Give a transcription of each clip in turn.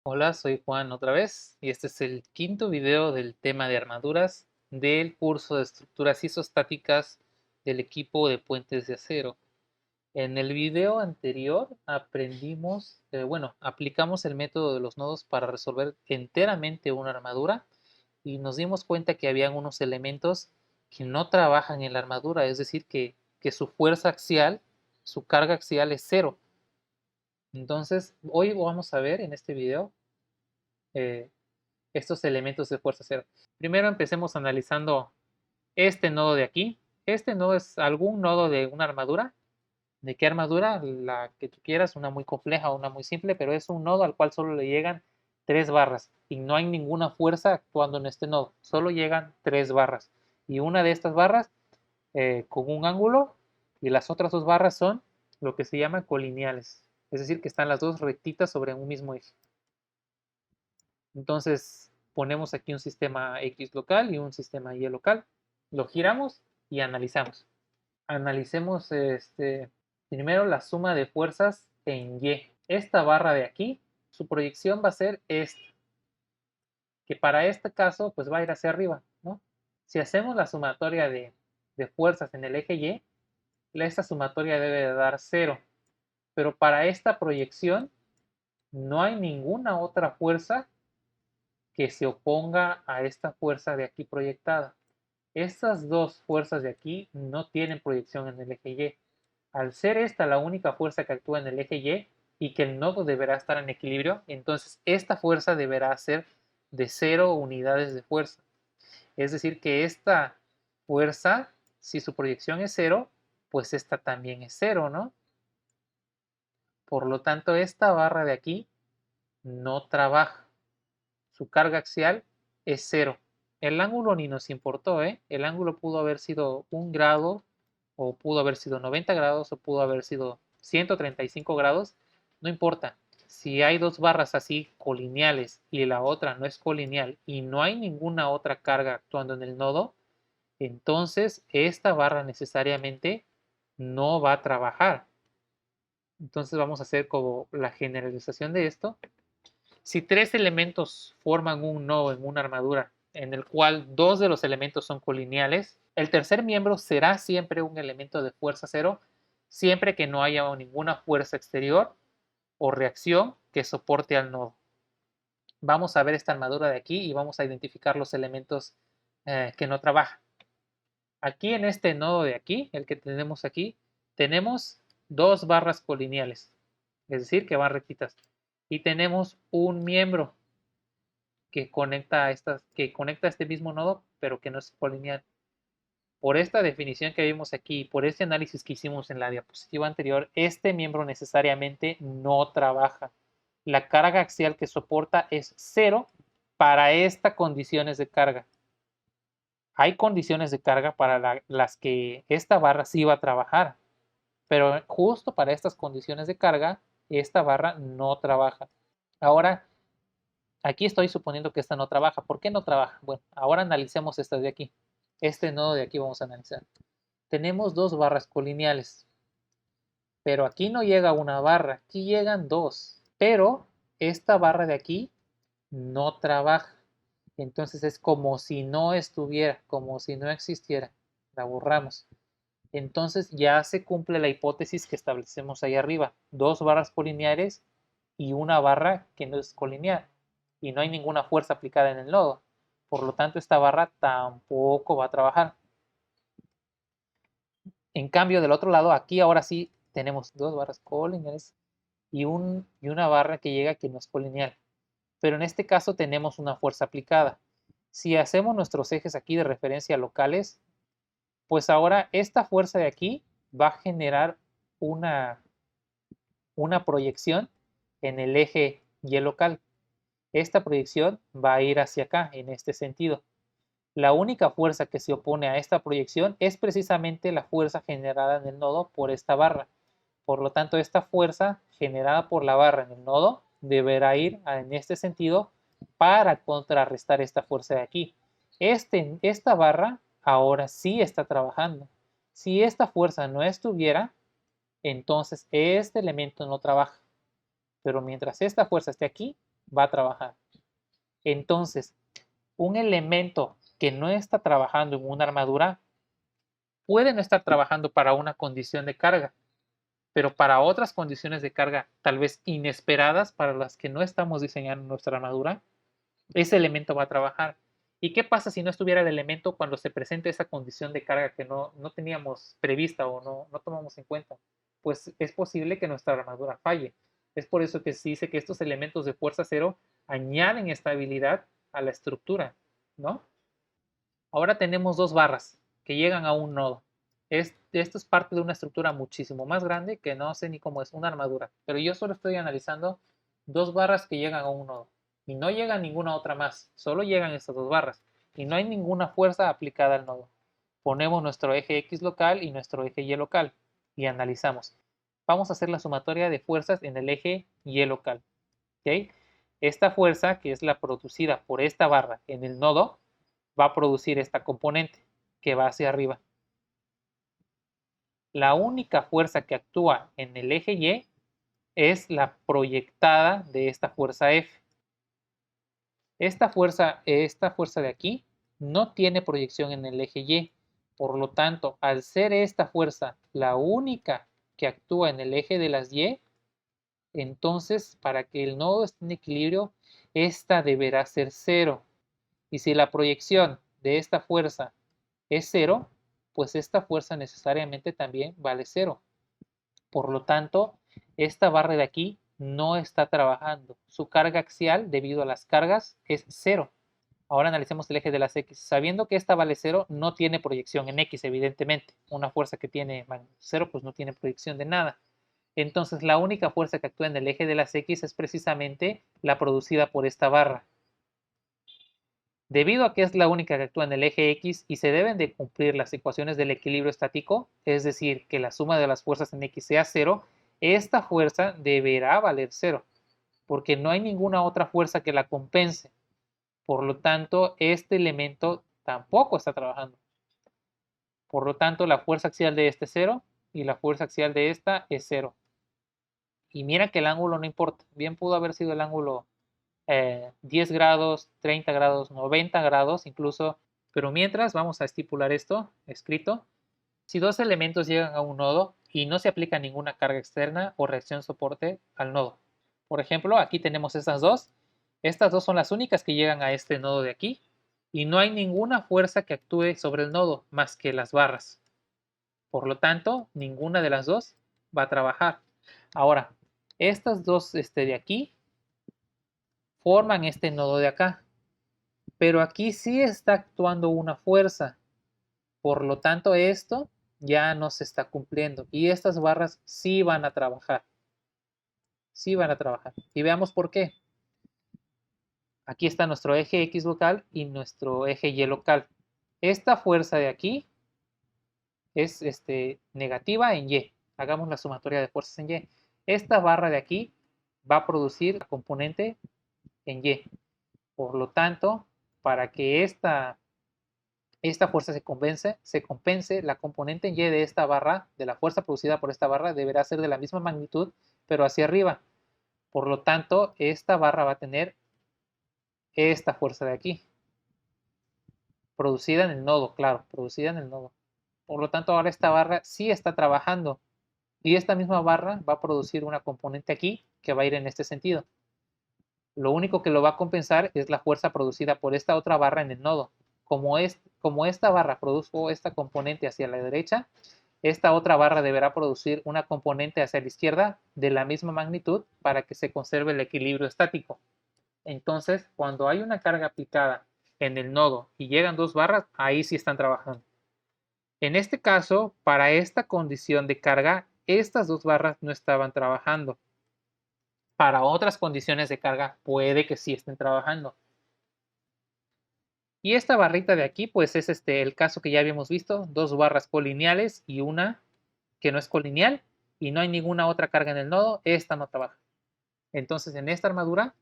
Hola, soy Juan otra vez y este es el quinto video del tema de armaduras del curso de estructuras isostáticas del equipo de puentes de acero. En el video anterior aplicamos el método de los nodos para resolver enteramente una armadura y nos dimos cuenta que habían unos elementos que no trabajan en la armadura, es decir, que su fuerza axial, su carga axial es cero. Entonces, hoy vamos a ver en este video eh, estos elementos de fuerza cero. Primero empecemos analizando este nodo de aquí. Este nodo es algún nodo de una armadura. ¿De qué armadura? La que tú quieras, una muy compleja o una muy simple, pero es un nodo al cual solo le llegan 3 barras y no hay ninguna fuerza actuando en este nodo, solo llegan 3 barras y una de estas barras con un ángulo y las otras 2 barras son lo que se llama colineales, es decir, que están las dos rectitas sobre un mismo eje. Entonces ponemos aquí un sistema X local y un sistema Y local. Lo giramos y analizamos. Analicemos primero la suma de fuerzas en Y. Esta barra de aquí, su proyección va a ser esta, que para este caso pues va a ir hacia arriba, ¿no? Si hacemos la sumatoria de fuerzas en el eje Y, esta sumatoria debe de dar 0. Pero para esta proyección no hay ninguna otra fuerza que se oponga a esta fuerza de aquí proyectada. Estas dos fuerzas de aquí no tienen proyección en el eje Y. Al ser esta la única fuerza que actúa en el eje Y que el nodo deberá estar en equilibrio, entonces esta fuerza deberá ser de 0 unidades de fuerza. Es decir, que esta fuerza, si su proyección es 0, pues esta también es 0, ¿no? Por lo tanto, esta barra de aquí no trabaja. Su carga axial es 0. El ángulo ni nos importó, ¿eh? El ángulo pudo haber sido 1 grado, o pudo haber sido 90 grados, o pudo haber sido 135 grados. No importa. Si hay 2 barras así colineales y la otra no es colineal y no hay ninguna otra carga actuando en el nodo, entonces esta barra necesariamente no va a trabajar. Entonces vamos a hacer como la generalización de esto. Si 3 elementos forman un nodo en una armadura en el cual 2 de los elementos son colineales, el tercer miembro será siempre un elemento de fuerza 0, siempre que no haya ninguna fuerza exterior o reacción que soporte al nodo. Vamos a ver esta armadura de aquí y vamos a identificar los elementos que no trabajan. Aquí en este nodo de aquí, el que tenemos aquí, tenemos 2 barras colineales, es decir, que van rectitas. Y tenemos un miembro que conecta a este mismo nodo, pero que no es colineal. Por esta definición que vimos aquí, por este análisis que hicimos en la diapositiva anterior, este miembro necesariamente no trabaja. La carga axial que soporta es 0 para estas condiciones de carga. Hay condiciones de carga para las que esta barra sí va a trabajar, pero justo para estas condiciones de carga, esta barra no trabaja. Ahora, aquí estoy suponiendo que esta no trabaja. ¿Por qué no trabaja? Bueno, ahora analicemos esta de aquí. Este nodo de aquí vamos a analizar. Tenemos 2 barras colineales, pero aquí no llega una barra, aquí llegan 2. Pero esta barra de aquí no trabaja. Entonces es como si no estuviera, como si no existiera. La borramos. Entonces ya se cumple la hipótesis que establecemos ahí arriba. 2 barras colineales y una barra que no es colineal. Y no hay ninguna fuerza aplicada en el nodo. Por lo tanto, esta barra tampoco va a trabajar. En cambio, del otro lado, aquí ahora sí tenemos 2 barras colineales y una barra que llega que no es colineal. Pero en este caso tenemos una fuerza aplicada. Si hacemos nuestros ejes aquí de referencia locales, pues ahora esta fuerza de aquí va a generar una, una proyección en el eje Y local. Esta proyección va a ir hacia acá, en este sentido. La única fuerza que se opone a esta proyección es precisamente la fuerza generada en el nodo por esta barra. Por lo tanto, esta fuerza generada por la barra en el nodo deberá ir en este sentido para contrarrestar esta fuerza de aquí. Esta barra ahora sí está trabajando. Si esta fuerza no estuviera, entonces este elemento no trabaja. Pero mientras esta fuerza esté aquí, va a trabajar. Entonces, un elemento que no está trabajando en una armadura puede no estar trabajando para una condición de carga, pero para otras condiciones de carga tal vez inesperadas para las que no estamos diseñando nuestra armadura, ese elemento va a trabajar. ¿Y qué pasa si no estuviera el elemento cuando se presente esa condición de carga que no teníamos prevista o no tomamos en cuenta? Pues es posible que nuestra armadura falle. Es por eso que se dice que estos elementos de fuerza cero añaden estabilidad a la estructura, ¿no? Ahora tenemos dos barras que llegan a un nodo. Esto es parte de una estructura muchísimo más grande que no sé ni cómo es, una armadura. Pero yo solo estoy analizando dos barras que llegan a un nodo. Y no llega ninguna otra más, solo llegan estas dos barras. Y no hay ninguna fuerza aplicada al nodo. Ponemos nuestro eje X local y nuestro eje Y local y analizamos. Vamos a hacer la sumatoria de fuerzas en el eje Y local. ¿Okay? Esta fuerza, que es la producida por esta barra en el nodo, va a producir esta componente que va hacia arriba. La única fuerza que actúa en el eje Y es la proyectada de esta fuerza F. Esta fuerza de aquí no tiene proyección en el eje Y. Por lo tanto, al ser esta fuerza la única que actúa en el eje de las Y, entonces para que el nodo esté en equilibrio, esta deberá ser cero. Y si la proyección de esta fuerza es cero, pues esta fuerza necesariamente también vale cero. Por lo tanto, esta barra de aquí no está trabajando. Su carga axial, debido a las cargas, es cero. Ahora analicemos el eje de las X. Sabiendo que esta vale cero, no tiene proyección en X, evidentemente. Una fuerza que tiene cero, pues no tiene proyección de nada. Entonces, la única fuerza que actúa en el eje de las X es precisamente la producida por esta barra. Debido a que es la única que actúa en el eje X y se deben de cumplir las ecuaciones del equilibrio estático, es decir, que la suma de las fuerzas en X sea cero, esta fuerza deberá valer cero, porque no hay ninguna otra fuerza que la compense. Por lo tanto, este elemento tampoco está trabajando. Por lo tanto, la fuerza axial de este es cero y la fuerza axial de esta es cero. Y mira que el ángulo no importa. Bien pudo haber sido el ángulo 10 grados, 30 grados, 90 grados incluso, pero mientras vamos a estipular esto escrito. Si dos elementos llegan a un nodo y no se aplica ninguna carga externa o reacción soporte al nodo. Por ejemplo, aquí tenemos estas dos son las únicas que llegan a este nodo de aquí y no hay ninguna fuerza que actúe sobre el nodo más que las barras. Por lo tanto, ninguna de las dos va a trabajar. Ahora, estas dos de aquí forman este nodo de acá. Pero aquí sí está actuando una fuerza. Por lo tanto, esto ya no se está cumpliendo. Y estas barras sí van a trabajar. Sí van a trabajar. Y veamos por qué. Aquí está nuestro eje X local y nuestro eje Y local. Esta fuerza de aquí es negativa en Y. Hagamos la sumatoria de fuerzas en Y. Esta barra de aquí va a producir la componente en Y. Por lo tanto, para que esta fuerza se compense, la componente en Y de esta barra, de la fuerza producida por esta barra, deberá ser de la misma magnitud, pero hacia arriba. Por lo tanto, esta barra va a tener esta fuerza de aquí, producida en el nodo, claro, producida en el nodo. Por lo tanto, ahora esta barra sí está trabajando y esta misma barra va a producir una componente aquí que va a ir en este sentido. Lo único que lo va a compensar es la fuerza producida por esta otra barra en el nodo. Como esta barra produjo esta componente hacia la derecha, esta otra barra deberá producir una componente hacia la izquierda de la misma magnitud para que se conserve el equilibrio estático. Entonces, cuando hay una carga aplicada en el nodo y llegan dos barras, ahí sí están trabajando. En este caso, para esta condición de carga, estas dos barras no estaban trabajando. Para otras condiciones de carga puede que sí estén trabajando. Y esta barrita de aquí, pues es el caso que ya habíamos visto, dos barras colineales y una que no es colineal y no hay ninguna otra carga en el nodo, esta no trabaja. Entonces en esta armadura,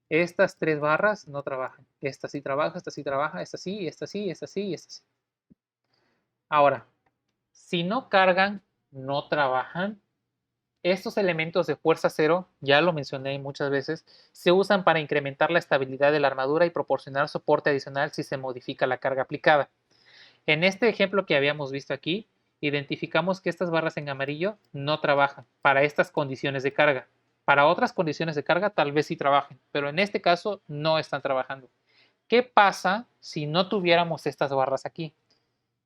estas tres barras no trabajan. Esta sí trabaja, esta sí trabaja, esta sí, esta sí, esta sí y esta sí. Ahora, si no cargan, no trabajan, Estos elementos de fuerza cero, ya lo mencioné muchas veces, se usan para incrementar la estabilidad de la armadura y proporcionar soporte adicional si se modifica la carga aplicada. En este ejemplo que habíamos visto aquí, identificamos que estas barras en amarillo no trabajan para estas condiciones de carga. Para otras condiciones de carga tal vez sí trabajen, pero en este caso no están trabajando. ¿Qué pasa si no tuviéramos estas barras aquí?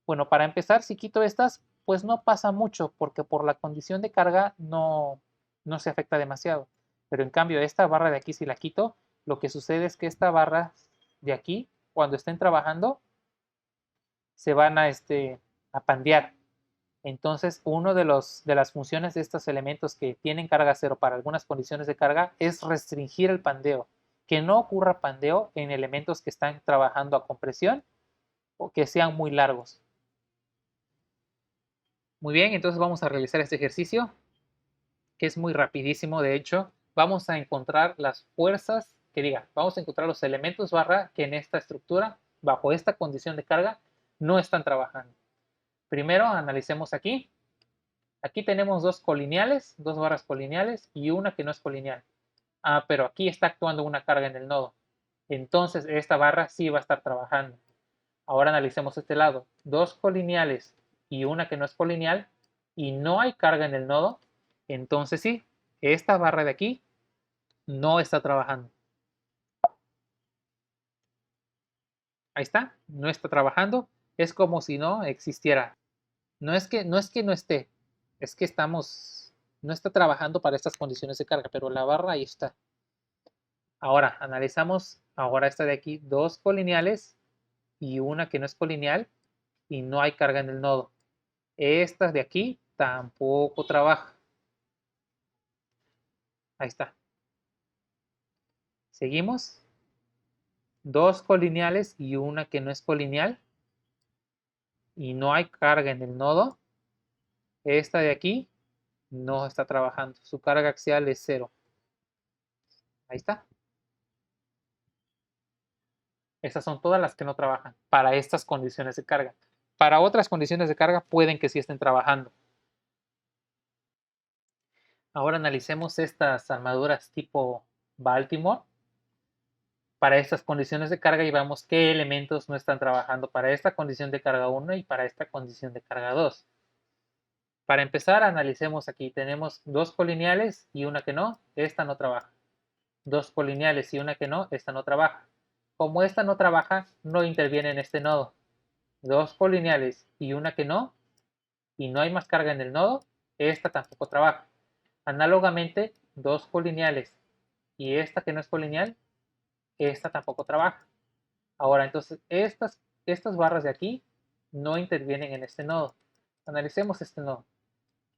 Bueno, para empezar, si quito estas, pues no pasa mucho, porque por la condición de carga no se afecta demasiado. Pero en cambio, esta barra de aquí, si la quito, lo que sucede es que esta barra de aquí, cuando estén trabajando, se van a pandear. Entonces, uno de las funciones de estos elementos que tienen carga cero para algunas condiciones de carga es restringir el pandeo, que no ocurra pandeo en elementos que están trabajando a compresión o que sean muy largos. Muy bien, entonces vamos a realizar este ejercicio, que es muy rapidísimo, de hecho. Vamos a encontrar las fuerzas, vamos a encontrar los elementos barra que en esta estructura, bajo esta condición de carga, no están trabajando. Primero, analicemos aquí. Aquí tenemos dos colineales, dos barras colineales y una que no es colineal. Ah, pero aquí está actuando una carga en el nodo. Entonces, esta barra sí va a estar trabajando. Ahora analicemos este lado. Dos colineales y una que no es colineal y no hay carga en el nodo. Entonces sí, esta barra de aquí no está trabajando. Ahí está, no está trabajando. Es como si no existiera. No esté, es que no está trabajando para estas condiciones de carga, pero la barra ahí está. Ahora, analizamos ahora esta de aquí, dos colineales y una que no es colineal y no hay carga en el nodo. Esta de aquí tampoco trabaja. Ahí está. Seguimos. Dos colineales y una que no es colineal y no hay carga en el nodo. Esta de aquí no está trabajando. Su carga axial es cero. Ahí está. Estas son todas las que no trabajan para estas condiciones de carga. Para otras condiciones de carga pueden que sí estén trabajando. Ahora analicemos estas armaduras tipo Baltimore para estas condiciones de carga y veamos qué elementos no están trabajando para esta condición de carga 1 y para esta condición de carga 2. Para empezar, analicemos aquí. Tenemos dos colineales y una que no. Esta no trabaja. Dos colineales y una que no. Esta no trabaja. Como esta no trabaja, no interviene en este nodo. Dos colineales y una que no. Y no hay más carga en el nodo. Esta tampoco trabaja. Análogamente, dos colineales y esta que no es colineal, esta tampoco trabaja. Ahora, entonces, estas barras de aquí no intervienen en este nodo. Analicemos este nodo.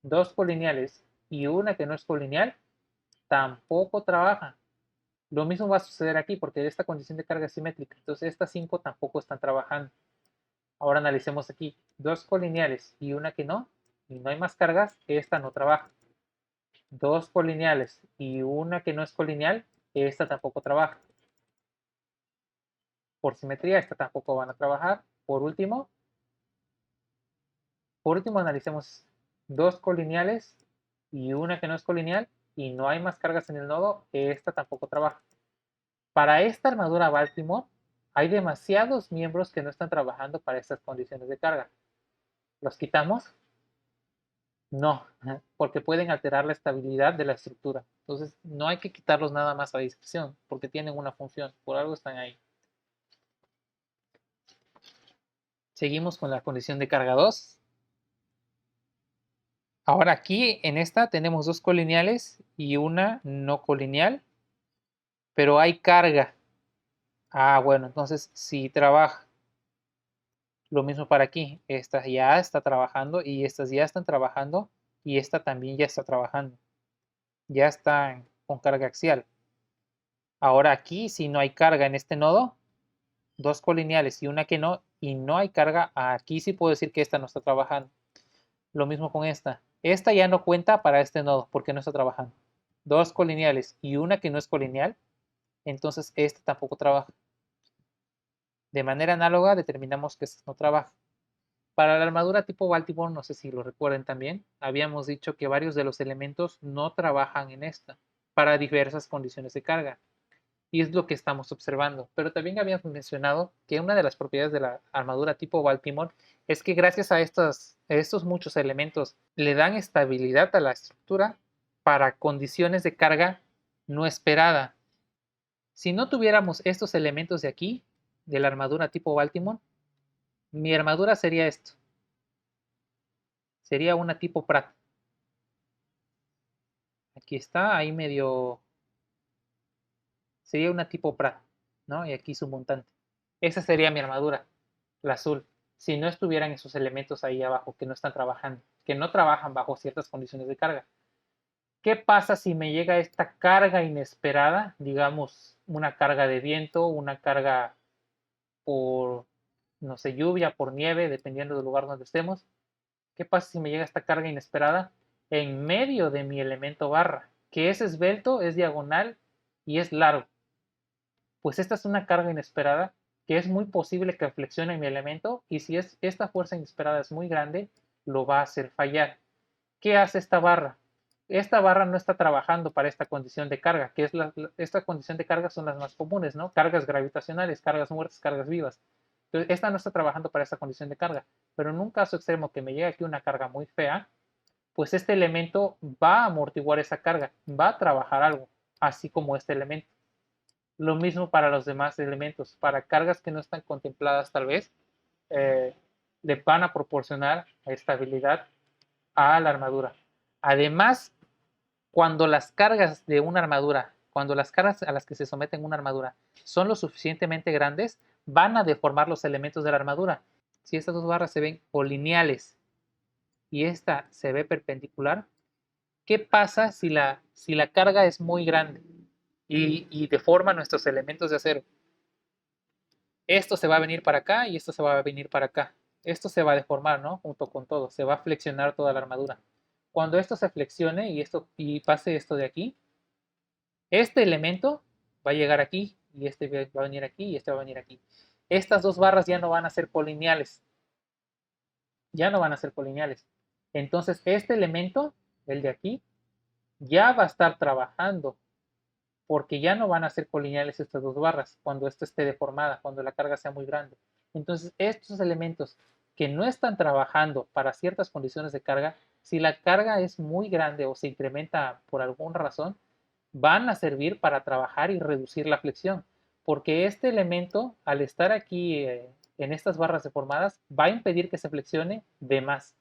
Dos colineales y una que no es colineal, tampoco trabaja. Lo mismo va a suceder aquí porque esta condición de carga es simétrica. Entonces, estas 5 tampoco están trabajando. Ahora analicemos aquí. Dos colineales y una que no, y no hay más cargas, esta no trabaja. Dos colineales y una que no es colineal, esta tampoco trabaja. Por simetría, esta tampoco van a trabajar. Por último analicemos dos colineales y una que no es colineal y no hay más cargas en el nodo, esta tampoco trabaja. Para esta armadura Baltimore hay demasiados miembros que no están trabajando para estas condiciones de carga. ¿Los quitamos? No, porque pueden alterar la estabilidad de la estructura. Entonces no hay que quitarlos nada más a discreción, porque tienen una función, por algo están ahí. Seguimos con la condición de carga 2. Ahora aquí en esta tenemos dos colineales y una no colineal, pero hay carga. Ah, bueno, entonces sí trabaja. Lo mismo para aquí. Esta ya está trabajando y estas ya están trabajando y esta también ya está trabajando. Ya están con carga axial. Ahora aquí si no hay carga en este nodo, dos colineales y una que no, y no hay carga, aquí sí puedo decir que esta no está trabajando. Lo mismo con esta. Esta ya no cuenta para este nodo porque no está trabajando. Dos colineales y una que no es colineal, entonces esta tampoco trabaja. De manera análoga determinamos que esta no trabaja. Para la armadura tipo Baltimore, no sé si lo recuerden también, habíamos dicho que varios de los elementos no trabajan en esta para diversas condiciones de carga. Y es lo que estamos observando. Pero también habíamos mencionado que una de las propiedades de la armadura tipo Baltimore es que gracias a estos muchos elementos le dan estabilidad a la estructura para condiciones de carga no esperada. Si no tuviéramos estos elementos de aquí, de la armadura tipo Baltimore, mi armadura sería esto. Sería una tipo Pratt. Aquí está, ahí medio... Sería una tipo Pratt, ¿no? Y aquí su montante. Esa sería mi armadura, la azul. Si no estuvieran esos elementos ahí abajo que no están trabajando, que no trabajan bajo ciertas condiciones de carga. ¿Qué pasa si me llega esta carga inesperada? Digamos, una carga de viento, una carga por, no sé, lluvia, por nieve, dependiendo del lugar donde estemos. ¿Qué pasa si me llega esta carga inesperada en medio de mi elemento barra? Que es esbelto, es diagonal y es largo. Pues esta es una carga inesperada que es muy posible que flexione mi elemento y si esta fuerza inesperada es muy grande, lo va a hacer fallar. ¿Qué hace esta barra? Esta barra no está trabajando para esta condición de carga, que es esta condición de carga son las más comunes, ¿no? Cargas gravitacionales, cargas muertas, cargas vivas. Entonces, esta no está trabajando para esta condición de carga, pero en un caso extremo que me llegue aquí una carga muy fea, pues este elemento va a amortiguar esa carga, va a trabajar algo, así como este elemento. Lo mismo para los demás elementos, para cargas que no están contempladas tal vez, eh, le van a proporcionar estabilidad a la armadura. Además, cuando las cargas de una armadura, cuando las cargas a las que se someten una armadura son lo suficientemente grandes, van a deformar los elementos de la armadura. Si estas dos barras se ven colineales y esta se ve perpendicular, ¿qué pasa si la carga es muy grande y deforma nuestros elementos de acero? Esto se va a venir para acá y esto se va a venir para acá. Esto se va a deformar, ¿no? Junto con todo, se va a flexionar toda la armadura. Cuando esto se flexione y pase esto de aquí, este elemento va a llegar aquí y este va a venir aquí y este va a venir aquí. Estas dos barras ya no van a ser colineales. Ya no van a ser colineales. Entonces, este elemento, el de aquí, ya va a estar trabajando porque ya no van a ser colineales estas dos barras cuando esto esté deformada, cuando la carga sea muy grande. Entonces, estos elementos que no están trabajando para ciertas condiciones de carga, si la carga es muy grande o se incrementa por alguna razón, van a servir para trabajar y reducir la flexión, porque este elemento, al estar aquí en estas barras deformadas, va a impedir que se flexione de más.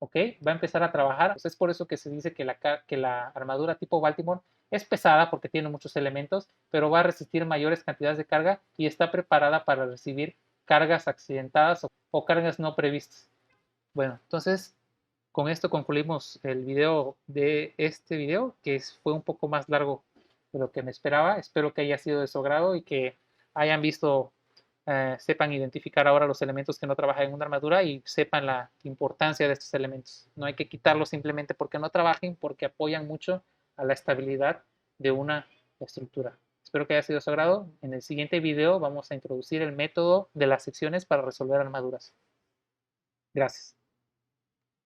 ¿Ok? Va a empezar a trabajar. Pues es por eso que se dice que la armadura tipo Baltimore es pesada porque tiene muchos elementos, pero va a resistir mayores cantidades de carga y está preparada para recibir cargas accidentadas o cargas no previstas. Bueno, entonces con esto concluimos el video de este video, que fue un poco más largo de lo que me esperaba. Espero que haya sido de su agrado y que hayan visto, sepan identificar ahora los elementos que no trabajan en una armadura y sepan la importancia de estos elementos. No hay que quitarlos simplemente porque no trabajen, porque apoyan mucho a la estabilidad de una estructura. Espero que haya sido de su agrado. En el siguiente video vamos a introducir el método de las secciones para resolver armaduras. Gracias.